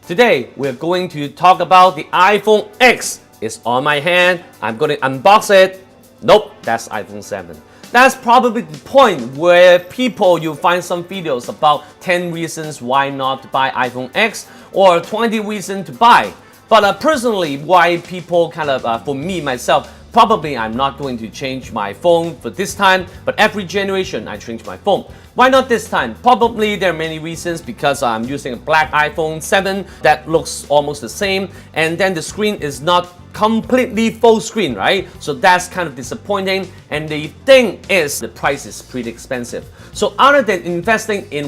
Today, we're going to talk about the iPhone X. It's on my hand. I'm going to unbox it. Nope, that's iPhone 7. That's probably the point where you'll find some videos about 10 reasons why not to buy iPhone X or 20 reasons to buy. But personally, why people for me, myself, probably I'm not going to change my phone for this time, but every generation I change my phone. Why not this time? Probably there are many reasons, because I'm using a black iPhone 7 that looks almost the same, and then the screen is not completely full screen, right? So that's kind of disappointing, and the thing is the price is pretty expensive. So other than investing in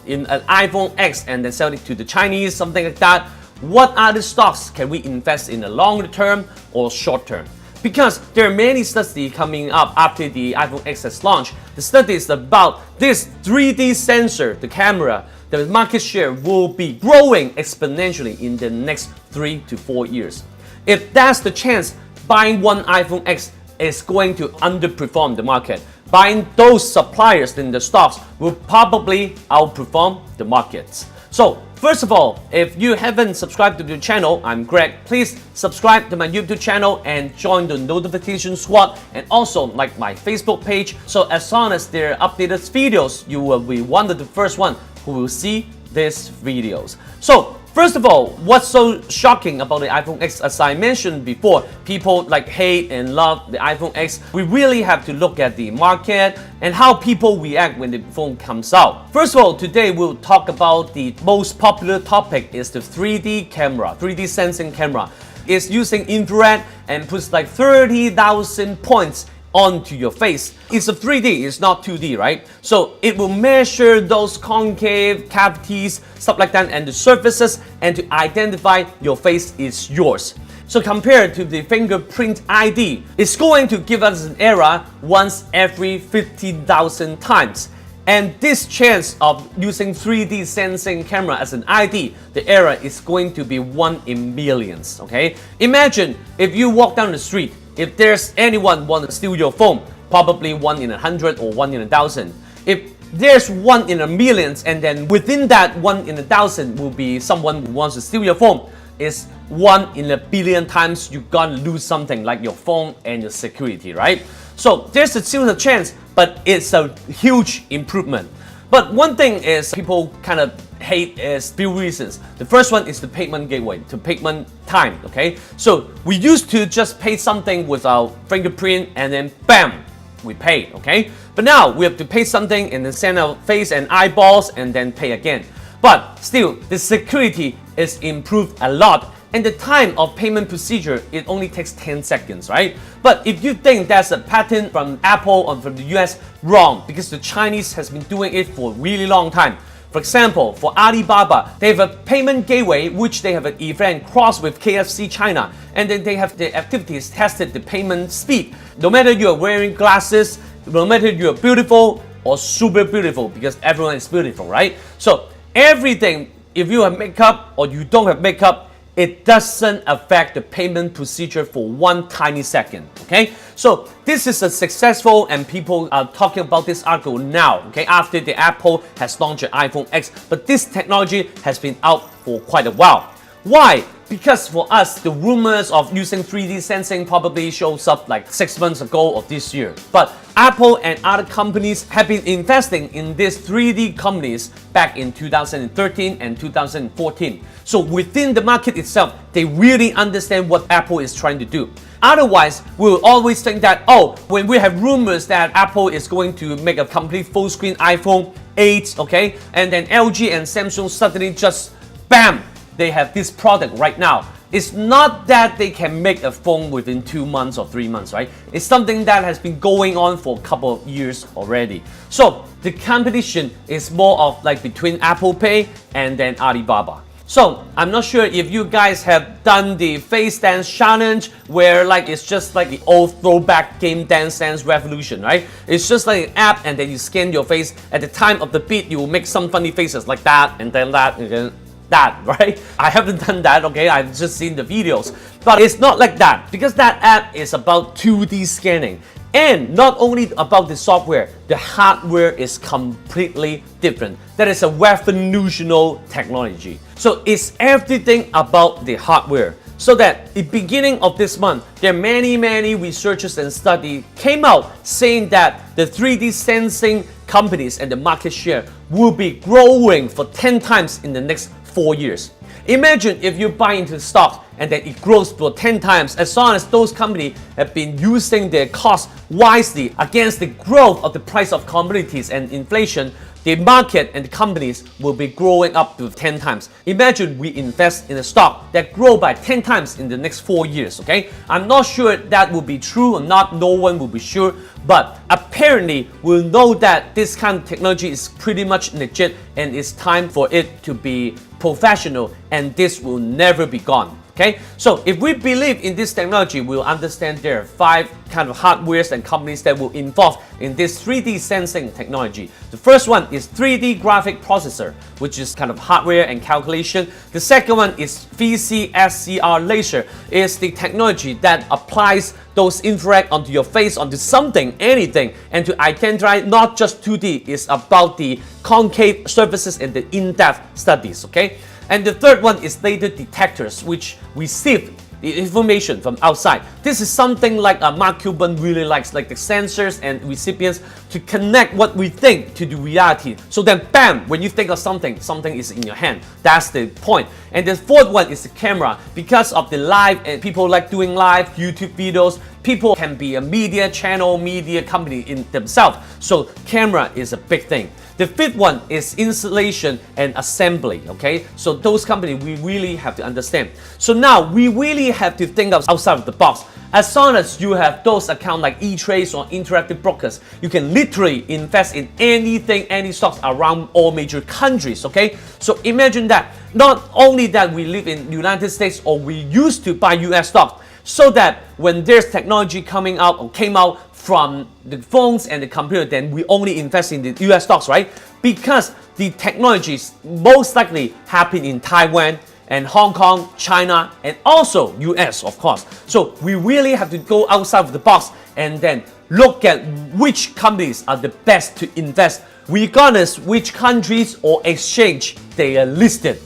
an iPhone X and then selling it to the Chinese, something like that, what other stocks can we invest in the longer term or short term? Because there are many studies coming up after the iPhone X has launched. The study is about this 3D sensor, the camera. The market share will be growing exponentially in the next 3 to 4 years. If that's the chance, buying one iPhone X is going to underperform the market. Buying those suppliers in the stocks will probably outperform the markets. So first of all, if you haven't subscribed to the channel, I'm Greg. Please subscribe to my YouTube channel and join the notification squad, and also like my Facebook page. So as soon as there are updated videos, you will be one of the first one who will see these videos. So first of all, what's so shocking about the iPhone X? As I mentioned before, people hate and love the iPhone X. We really have to look at the market and how people react when the phone comes out. First of all, today we'll talk about the most popular topic is the 3D camera, 3D sensing camera. It's using infrared and puts 30,000 points onto your face. It's a 3D, it's not 2D, right? So it will measure those concave cavities, stuff like that, and the surfaces, and to identify your face is yours. So compared to the fingerprint ID, it's going to give us an error once every 50,000 times. And this chance of using 3D sensing camera as an ID, the error is going to be 1 in millions, okay? Imagine if you walk down the street, if there's anyone want to steal your phone, probably 1 in 100 or 1 in 1,000. If there's 1 in a million, and then within that 1 in 1,000 will be someone who wants to steal your phone, it's 1 in a billion times you're gonna lose something like your phone and your security, right? So there's still a chance, but it's a huge improvement. But one thing is people kind of hate is few reasons. The first one is the payment gateway, the payment time, okay? So we used to just pay something with our fingerprint and then bam, we pay, okay? But now we have to pay something and then send our face and eyeballs and then pay again. But still, the security is improved a lot, and the time of payment procedure, it only takes 10 seconds, right? But if you think that's a patent from Apple or from the US, wrong, because the Chinese has been doing it for a really long time. For example, for Alibaba, they have a payment gateway which they have an event crossed with KFC China, and then they have the activities tested the payment speed. No matter you're wearing glasses, no matter you're beautiful or super beautiful, because everyone is beautiful, right? So everything, if you have makeup or you don't have makeup, it doesn't affect the payment procedure for 1 tiny second, okay? So this is a successful, and people are talking about this article now, okay, after the Apple has launched an iPhone X, but this technology has been out for quite a while. Why? Because for us, the rumors of using 3D sensing probably shows up 6 months ago or this year. But Apple and other companies have been investing in these 3D companies back in 2013 and 2014. So within the market itself, they really understand what Apple is trying to do. Otherwise, we will always think that, oh, when we have rumors that Apple is going to make a complete full screen iPhone 8, okay, and then LG and Samsung suddenly just, bam, they have this product right now. It's not that they can make a phone within 2 months or 3 months, right? It's something that has been going on for a couple of years already. So the competition is more of between Apple Pay and then Alibaba. So I'm not sure if you guys have done the face dance challenge, where it's just the old throwback game Dance Dance Revolution, right? It's just like an app, and then you scan your face. At the time of the beat, you will make some funny faces like that, and then that, and then that, right? I haven't done that, okay? I've just seen the videos. But it's not like that, because that app is about 2D scanning. And not only about the software, the hardware is completely different. That is a revolutionary technology. So it's everything about the hardware. So that at the beginning of this month, there are many researchers and studies came out saying that the 3D sensing companies and the market share will be growing for 10 times in the next 4 years. Imagine if you buy into stock and then it grows for 10 times as long as those companies have been using their costs wisely against the growth of the price of commodities and inflation. The market and the companies will be growing up to 10 times. Imagine we invest in a stock that grow by 10 times in the next 4 years, okay? I'm not sure that will be true or not, no one will be sure, but apparently we'll know that this kind of technology is pretty much legit and it's time for it to be professional, and this will never be gone. Okay, so if we believe in this technology, we'll understand there are 5 kind of hardwares and companies that will involve in this 3D sensing technology. The first one is 3D graphic processor, which is kind of hardware and calculation. The second one is VCSCR laser, is the technology that applies those infrared onto your face, onto something, anything, and to identify not just 2D, it's about the concave surfaces and the in-depth studies, okay? And the third one is laser detectors, which receive the information from outside. This is something like Mark Cuban really likes, like the sensors and recipients to connect what we think to the reality. So then bam, when you think of something, something is in your hand. That's the point. And the fourth one is the camera. Because of the live, and people like doing live YouTube videos, people can be a media channel, media company in themselves. So camera is a big thing. The fifth one is installation and assembly, okay? So those companies we really have to understand. So now we really have to think outside of the box. As long as you have those accounts like E-Trade or Interactive Brokers, you can literally invest in anything, any stocks around all major countries, okay? So imagine that, not only that we live in United States or we used to buy US stocks, so that when there's technology coming out or came out from the phones and the computer, then we only invest in the US stocks, right? Because the technologies most likely happen in Taiwan and Hong Kong, China, and also US, of course. So we really have to go outside of the box and then look at which companies are the best to invest, regardless which countries or exchange they are listed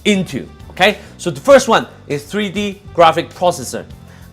into, okay? So the first one is 3D graphic processor.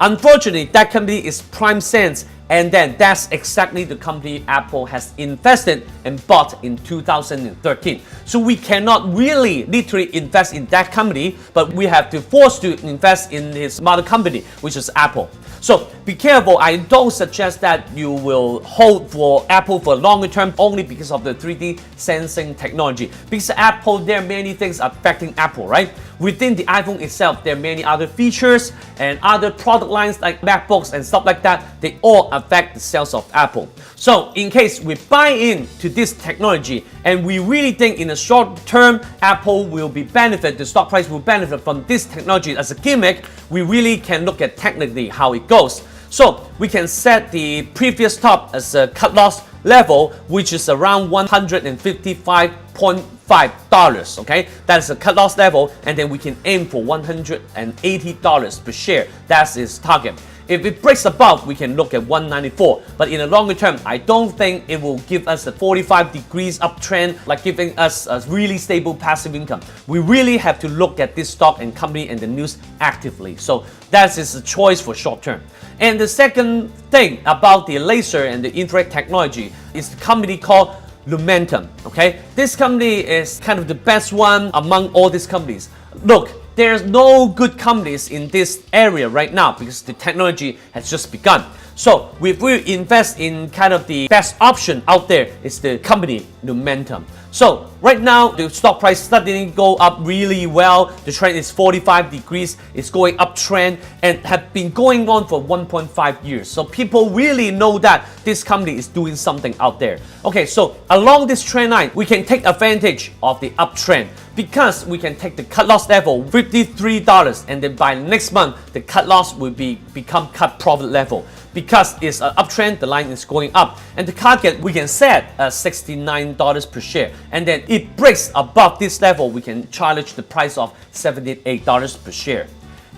Unfortunately, that company is PrimeSense, and then that's exactly the company Apple has invested and bought in 2013. So we cannot really literally invest in that company, but we have to force to invest in his mother company, which is Apple. So be careful. I don't suggest that you will hold for Apple for longer term only because of the 3D sensing technology. Because Apple, there are many things affecting Apple, right? Within the iPhone itself, there are many other features and other product lines like MacBooks and stuff like that. They all affect the sales of Apple. So in case we buy into this technology and we really think in the short term Apple will be benefit, the stock price will benefit from this technology as a gimmick, we really can look at technically how it goes. So we can set the previous top as a cut loss level, which is around $155.5, okay? That's a cut loss level, and then we can aim for $180 per share. That's its target. If it breaks above, we can look at 194. But in the longer term, I don't think it will give us a 45 degrees uptrend, like giving us a really stable passive income. We really have to look at this stock and company and the news actively. So that is a choice for short term. And the second thing about the laser and the infrared technology is the company called Lumentum, okay? This company is kind of the best one among all these companies. Look, there's no good companies in this area right now because the technology has just begun. So if we invest in kind of the best option out there, is the company Lumentum. So right now the stock price starting to go up really well. The trend is 45 degrees. It's going uptrend and have been going on for 1.5 years. So people really know that this company is doing something out there. Okay, so along this trend line, we can take advantage of the uptrend because we can take the cut loss level $53, and then by next month the cut loss will become cut profit level. Because it's an uptrend, the line is going up, and the target we can set at $69 per share, and then it breaks above this level, we can challenge the price of $78 per share.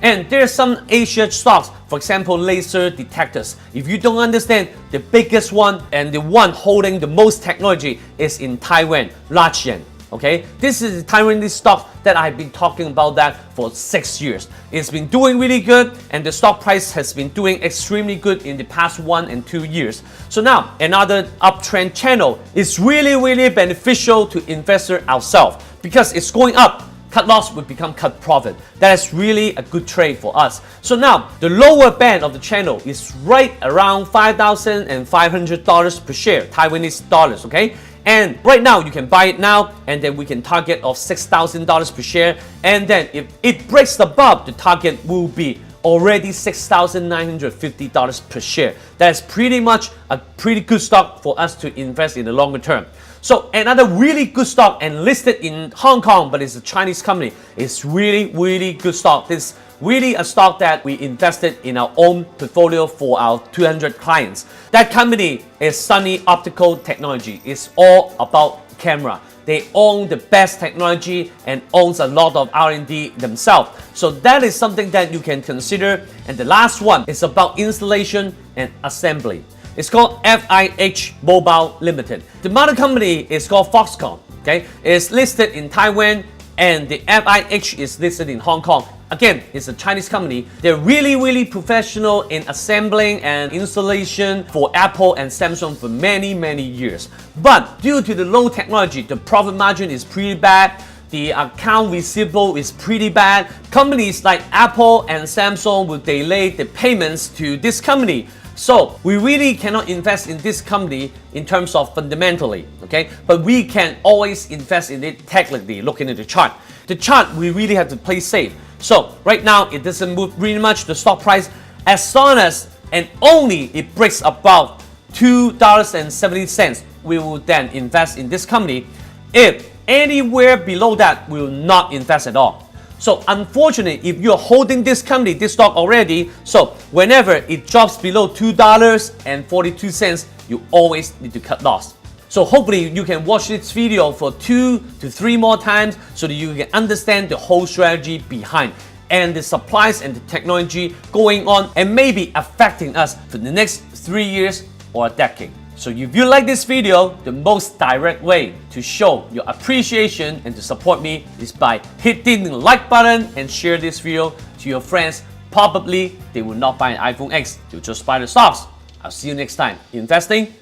And there's some Asia stocks, for example, laser detectors. If you don't understand, the biggest one and the one holding the most technology is in Taiwan, large yen. Okay, this is the Taiwanese stock that I've been talking about that for 6 years. It's been doing really good, and the stock price has been doing extremely good in the past 1 and 2 years. So now another uptrend channel is really beneficial to investor ourselves because it's going up. Cut loss will become cut profit. That is really a good trade for us. So now the lower band of the channel is right around $5,500 per share, Taiwanese dollars. Okay. And right now you can buy it now, and then we can target of $6,000 per share. And then if it breaks above, the target will be already $6,950 per share. That's pretty much a pretty good stock for us to invest in the longer term. So another really good stock and listed in Hong Kong, but it's a Chinese company. It's really good stock. This really a stock that we invested in our own portfolio for our 200 clients. That company is Sunny Optical Technology. It's all about camera. They own the best technology and owns a lot of R&D themselves. So that is something that you can consider. And the last one is about installation and assembly. It's called FIH Mobile Limited. The mother company is called Foxconn. Okay, it's listed in Taiwan, and the FIH is listed in Hong Kong. Again, it's a Chinese company. They're really professional in assembling and installation for Apple and Samsung for many years. But due to the low technology, the profit margin is pretty bad. The account receivable is pretty bad. Companies like Apple and Samsung will delay the payments to this company. So we really cannot invest in this company in terms of fundamentally, okay? But we can always invest in it technically, looking at the chart. The chart, we really have to play safe. So right now, it doesn't move really much, the stock price, as long as and only it breaks above $2.70, we will then invest in this company. If anywhere below that, we will not invest at all. So unfortunately, if you're holding this company, this stock already, so whenever it drops below $2.42, you always need to cut loss. So hopefully you can watch this video for 2 to 3 more times so that you can understand the whole strategy behind and the supplies and the technology going on and maybe affecting us for the next 3 years or a decade. So if you like this video, the most direct way to show your appreciation and to support me is by hitting the like button and share this video to your friends. Probably they will not buy an iPhone X, they'll just buy the stocks. I'll see you next time. Investing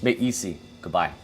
made easy. Goodbye.